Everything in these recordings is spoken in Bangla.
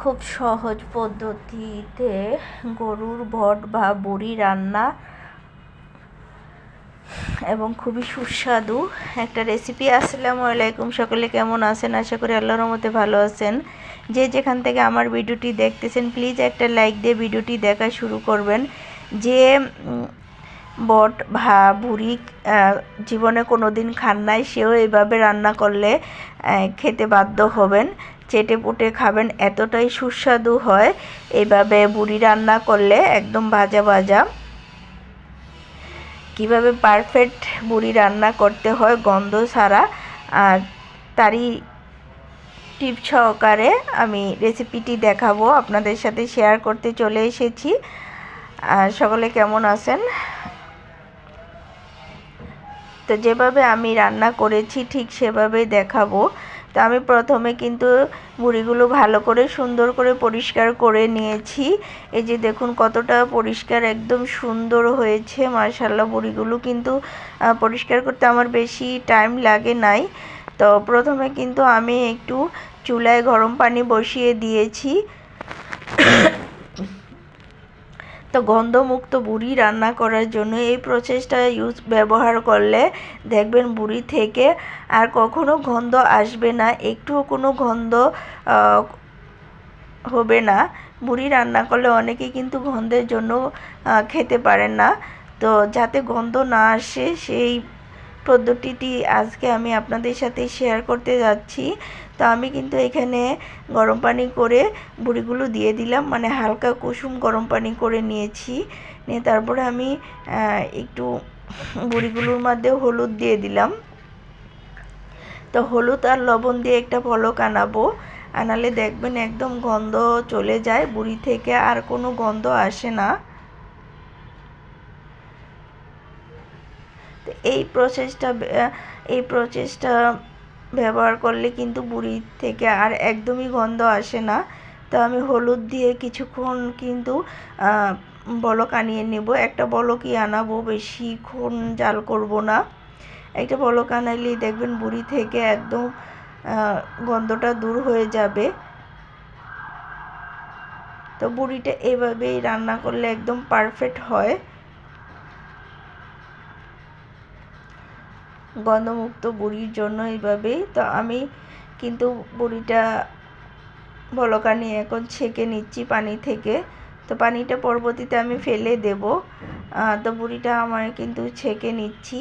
খুব সহজ পদ্ধতিতে গরুর ভট বা বড়ি রান্না এবং খুবই সুস্বাদু একটা রেসিপি। আসসালামু আলাইকুম, সকলে কেমন আছেন? আশা করি আল্লাহর রহমতে ভালো আছেন। যে যেখান থেকে আমার ভিডিওটি দেখতেছেন প্লিজ একটা লাইক দিয়ে ভিডিওটি দেখা শুরু করবেন। যে বট বা বুড়ি জীবনে কোনো দিন খান নাই, সেও এইভাবে রান্না করলে খেতে বাধ্য হবেন, চেটে পুটে খাবেন, এতটাই সুস্বাদু হয় এইভাবে বুড়ি রান্না করলে, একদম ভাজা ভাজা। কীভাবে পারফেক্ট বুড়ি রান্না করতে হয় গন্ধ ছাড়া, তারই টিপ সহকারে আমি রেসিপিটি দেখাবো, আপনাদের সাথে শেয়ার করতে চলে এসেছি। সকলে কেমন আছেন? তো যেভাবে আমি রান্না করেছি ঠিক সেভাবেই দেখাবো। তো আমি প্রথমে কিন্তু বুড়িগুলো ভালো করে সুন্দর করে পরিষ্কার করে নিয়েছি। এই যে দেখুন কতটা পরিষ্কার, একদম সুন্দর হয়েছে মাশাআল্লাহ। বুড়িগুলো কিন্তু পরিষ্কার করতে আমার বেশি টাইম লাগে নাই। তো প্রথমে কিন্তু আমি একটু চুলায় গরম পানি বসিয়ে দিয়েছি। তো গন্ধমুক্ত বুড়ি রান্না করার জন্য এই প্রসেসটা ব্যবহার করলে দেখবেন বুড়ি থেকে আর কখনো গন্ধ আসবে না, একটুও কোনো গন্ধ হবে না। বুড়ি রান্না করলে অনেকে কিন্তু গন্ধের জন্য খেতে পারেন না। তো যাতে গন্ধ না আসে সেই পদ্ধতিটি আজকে আমি আপনাদের সাথে শেয়ার করতে যাচ্ছি। তো আমি কিন্তু এখানে গরম পানি করে বুড়িগুলো দিয়ে দিলাম, মানে হালকা কুসুম গরম পানি করে নিয়েছি। নিয়ে তারপরে আমি একটু বুড়িগুলোর মধ্যে হলুদ দিয়ে দিলাম। তো হলুদ আর লবণ দিয়ে একটা পলক আনাবো, আনালে দেখবেন একদম গন্ধ চলে যায়, বুড়ি থেকে আর কোনো গন্ধ আসে না। তো এই প্রসেসটা ব্যবহার করলে কিন্তু বুড়ি থেকে আর একদমই গন্ধ আসে না। তো আমি হলুদ দিয়ে কিছুক্ষণ কিন্তু বলক আনিয়ে নেব। একটা বলকই আনাবো, বেশিক্ষণ জাল করব না। একটা বলক আনাইলেই দেখবেন বুড়ি থেকে একদম গন্ধটা দূর হয়ে যাবে। তো বুড়িটা এইভাবেই রান্না করলে একদম পারফেক্ট হয়, গন্ধমুক্ত বুড়ির জন্য এইভাবেই। তো আমি কিন্তু বুড়িটা বলকা নিয়ে এখন ছেঁকে নিচ্ছি পানি থেকে। তো পানিটা পরবর্তীতে আমি ফেলে দেব। তো বুড়িটা আমার কিন্তু ছেঁকে নিচ্ছি।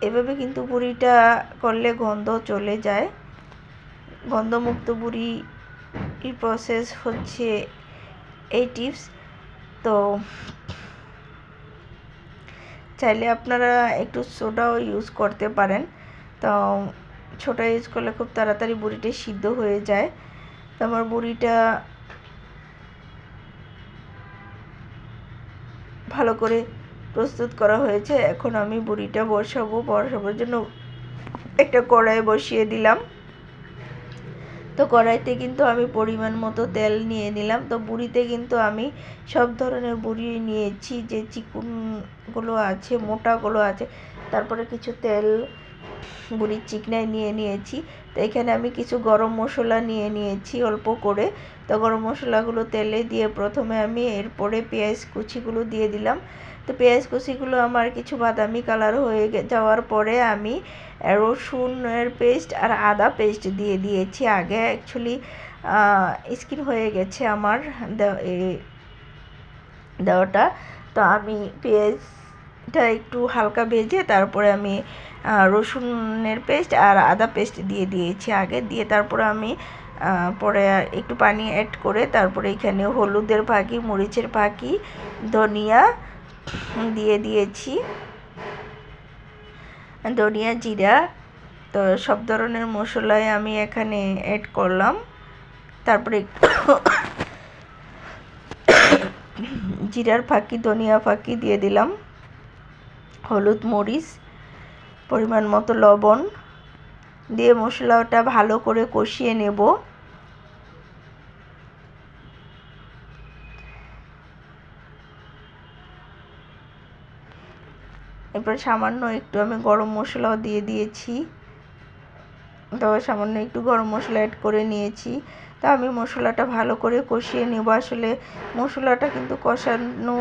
এভাবে কিন্তু বুড়িটা করলে গন্ধ চলে যায়। গন্ধমুক্ত বুড়ি প্রসেস হচ্ছে এই টিপস। তো চাইলে আপনারা একটু সোডাও ইউজ করতে পারেন। তো সোডা ইউজ করলে খুব তাড়াতাড়ি বুড়িটা সিদ্ধ হয়ে যায়। তো আমার বুড়িটা ভালো করে প্রস্তুত করা হয়েছে। এখন আমি বুড়িটা বসানোর জন্য একটা কড়াই বসিয়ে দিলাম। তো কড়াইতে কিন্তু আমি পরিমাণ মতো তেল নিয়ে নিলাম। তো বুড়িতে কিন্তু আমি সব ধরনের বুড়ি নিয়েছি, যে চিকনগুলো আছে, মোটাগুলো আছে, তারপরে কিছু তেল বুড়ির চিকনায় নিয়ে নিয়েছি। তো এখানে আমি কিছু গরম মশলা নিয়ে নিয়েছি অল্প করে। তো গরম মশলাগুলো তেলে দিয়ে প্রথমে আমি এরপরে পেঁয়াজ কুচিগুলো দিয়ে দিলাম। তো পেঁয়াজ কুচিগুলো আমার কিছু বাদামি কালার হয়ে যাওয়ার পরে আমি রসুনের পেস্ট আর আদা পেস্ট দিয়ে দিয়েছি। আগে অ্যাকচুয়ালি স্কিন হয়ে গেছে আমার দেওয়াটা। তো আমি পেঁয়াজটা একটু হালকা ভেজে তারপরে আমি রসুনের পেস্ট আর আদা পেস্ট দিয়ে দিয়েছি আগে, দিয়ে তারপরে আমি পরে একটু পানি অ্যাড করে তারপরে এখানে হলুদের ফাঁকি, মরিচের ফাঁকি, ধনিয়া দিয়ে দিয়েছি, ধনিয়া, জিরা। তো সব ধরনের মশলাই আমি এখানে অ্যাড করলাম। তারপরে জিরার ফাঁকি, ধনিয়া ফাঁকি দিয়ে দিলাম, হলুদ, মরিচ, পরিমাণ মতো লবণ দিয়ে মশলাটা ভালো করে কষিয়ে নেব। এরপর সামান্য একটু আমি গরম মশলাও দিয়ে দিয়েছি। তো সামান্য একটু গরম মশলা অ্যাড করে নিয়েছি। তো আমি মশলাটা ভালো করে কষিয়ে নেব। আসলে মশলাটা কিন্তু কষানো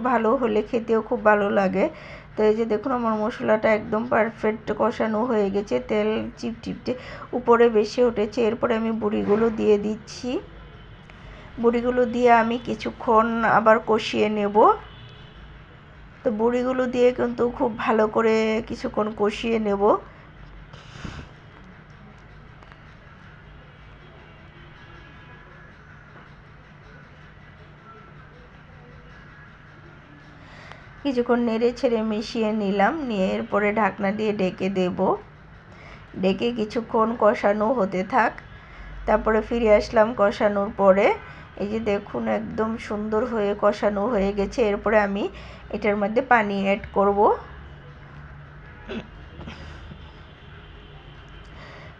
ভালো হলে খেতেও খুব ভালো লাগে। তো এই যে দেখুন আমার মশলাটা একদম পারফেক্ট কষানো হয়ে গেছে, তেল চিপচিপটে উপরে বেশি উঠেছে। এরপরে আমি বড়িগুলো দিয়ে দিচ্ছি। বড়িগুলো দিয়ে আমি কিছুক্ষণ আবার কষিয়ে নেব। তো বড়িগুলো দিয়ে কিন্তু খুব ভালো করে কিছুক্ষণ কষিয়ে নেব। কিছুক্ষণ নেড়ে ছেড়ে মিশিয়ে নিলাম, নিয়ে এরপরে ঢাকনা দিয়ে ঢেকে দেব। ডেকে কিছুক্ষণ কষানো হতে থাক। তারপরে ফিরে আসলাম কষানোর পরে। এই যে দেখুন একদম সুন্দর হয়ে কষানো হয়ে গেছে। এরপরে আমি এটার মধ্যে পানি অ্যাড করব।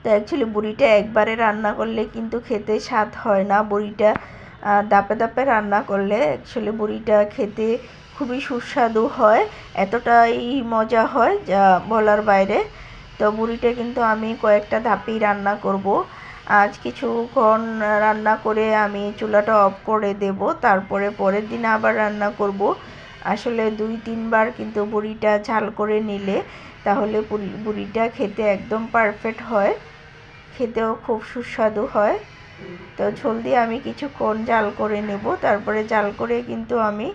তো অ্যাকচুয়ালি বড়িটা একবারে রান্না করলে কিন্তু খেতে স্বাদ হয় না। বড়িটা দাপে দাপে রান্না করলে অ্যাকচুয়ালি বড়িটা খেতে খুবই সুস্বাদু হয়, এতটাই মজা হয় যা বলার বাইরে। তো বড়িটা কিন্তু আমি কয়েকটা ধাপেই রান্না করব। আজ কিছুক্ষণ রান্না করে আমি চুলাটা অফ করে দেব, তারপরে পরের দিন আবার রান্না করব। আসলে 2-3 বার কিন্তু বড়িটা ঝাল করে নিলে তাহলে বড়িটা খেতে একদম পারফেক্ট হয়, খেতেও খুব সুস্বাদু হয়। তো ঝোল দিয়ে আমি কিছুক্ষণ জাল করে নেব, তারপরে জাল করে কিন্তু আমি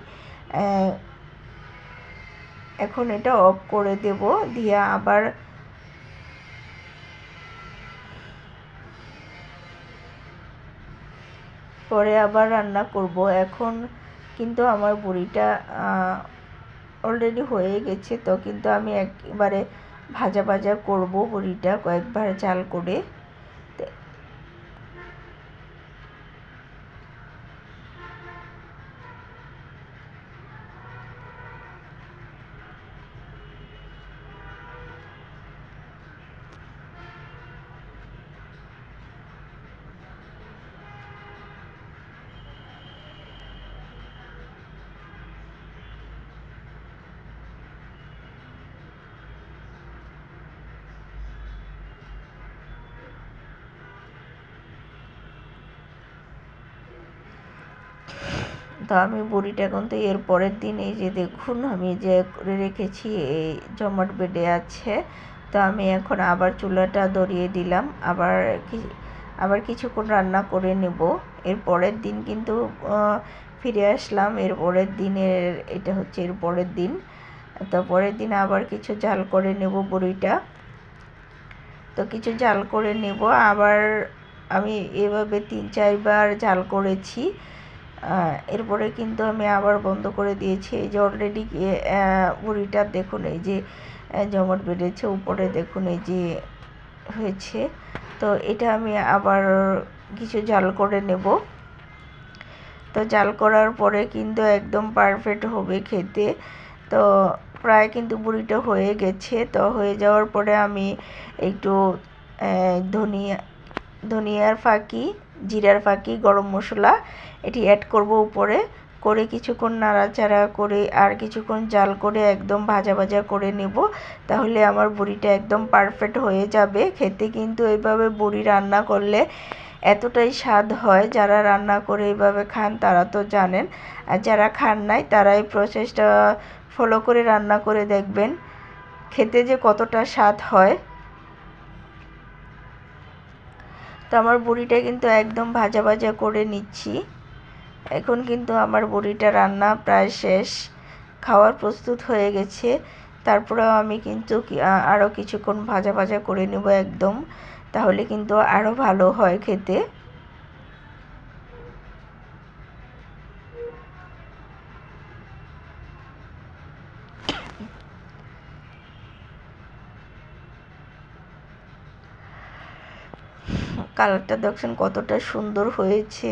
এখন এটা অফ করে দেব, দিয়ে আবার পরে আবার রান্না করব। এখন কিন্তু আমার বড়িটা অলরেডি হয়ে গেছে। তো কিন্তু আমি একবারে ভাজা ভাজা করব বড়িটা কয়েকবার জাল করে। তো আমি বড়িটা কিন্তু এর পরের দিন এই যে দেখুন আমি যে করে রেখেছি এই জমাট বেঁধে আছে। তো আমি এখন আবার চুলাটা ধরিয়ে দিলাম, আবার কিছুক্ষণ রান্না করে নেব। এর পরের দিন কিন্তু ফিরে আসলাম এর পরের দিনের, এটা হচ্ছে এর পরের দিন। তো পরের দিন আবার কিছু জাল করে নেব বড়িটা। তো কিছু জাল করে নেব আবার। আমি এভাবে 3-4 বার জাল করেছি। এরপরে কিন্তু আমি আবার বন্ধ করে দিয়েছি। এই যে অলরেডি বড়িটা দেখুন এই যে জমাট বেঁধেছে, উপরে দেখুন এই যে হয়েছে। তো এটা আমি আবার কিছু জাল করে নেব। তো জাল করার পরে কিন্তু একদম পারফেক্ট হবে খেতে। তো প্রায় কিন্তু বড়িটা হয়ে গেছে। তো হয়ে যাওয়ার পরে আমি একটু ধনিয়ার ফাঁকি, জিরার ফাঁকি, গরম মশলা এটি অ্যাড করব উপরে, করে কিছুক্ষণ নাড়াচাড়া করে আর কিছুক্ষণ জাল করে একদম ভাজা ভাজা করে নেব। তাহলে আমার বড়িটা একদম পারফেক্ট হয়ে যাবে। খেতে কিন্তু এইভাবে বড়ি রান্না করলে এতটাই স্বাদ হয়, যারা রান্না করে এইভাবে খান তারা তো জানেন, আর যারা খান নাই তারা এই প্রসেসটা ফলো করে রান্না করে দেখবেন, খেতে যে কতটা স্বাদ হয়। তো আমার বড়িটা কিন্তু একদম ভাজা ভাজা করে নিচ্ছি। এখন কিন্তু আমার বড়িটা রান্না প্রায় শেষ, খাওয়ার প্রস্তুত হয়ে গেছে। তারপরেও আমি কিন্তু আরও কিছুক্ষণ ভাজা ভাজা করে নেব একদম, তাহলে কিন্তু আরও ভালো হয় খেতে। কালারটা দেখছেন কতটা সুন্দর হয়েছে,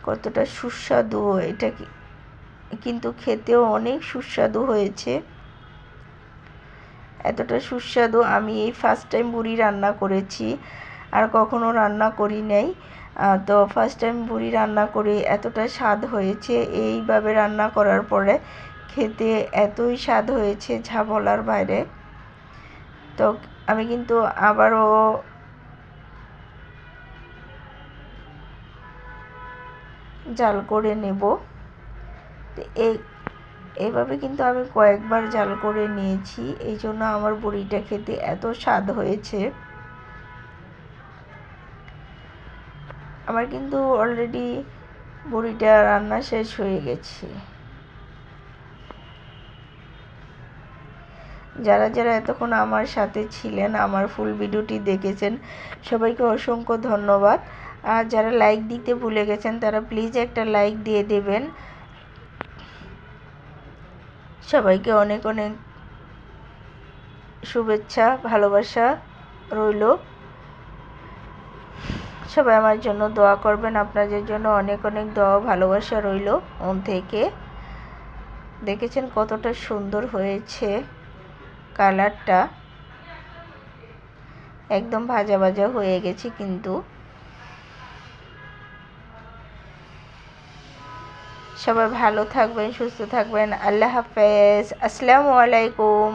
কতটা সুস্বাদু। এটা কিন্তু খেতেও অনেক সুস্বাদু হয়েছে, এতটা সুস্বাদু আমি এই ফার্স্ট টাইম বড়ি রান্না করেছি, আর কখনো রান্না করি নাই। তো ফার্স্ট টাইম বড়ি রান্না করে এতটা স্বাদ হয়েছে। এইভাবে রান্না করার পরে খেতে এতই স্বাদ হয়েছে যা বলার বাইরে। তো আমি কিন্তু আবারও জাল করে নেব। তো এইভাবে কিন্তু আমি কয়েকবার জাল করে নিয়েছি, এই জন্য আমার বড়িটা খেতে এত স্বাদ হয়েছে। আমার কিন্তু অলরেডি বড়িটা রান্না শেষ হয়ে গেছে। যারা যারা এতক্ষণ আমার সাথে ছিলেন, আমার ফুল ভিডিওটি দেখেছেন, সবাইকে অসংখ্য ধন্যবাদ। আর যারা লাইক দিতে ভুলে গেছেন তারা প্লিজ একটা লাইক দিয়ে দেবেন। সবাইকে অনেক অনেক শুভেচ্ছা, ভালোবাসা রইল। সবাই আমার জন্য দোয়া করবেন, আপনাদের জন্য অনেক অনেক দোয়া ভালোবাসা রইল মন থেকে। দেখেছেন কতটা সুন্দর হয়েছে কালারটা, একদম ভাজা ভাজা হয়ে গেছে। কিন্তু সবাই ভালো থাকবেন, সুস্থ থাকবেন। আল্লাহ হাফেজ, আসসালামু আলাইকুম।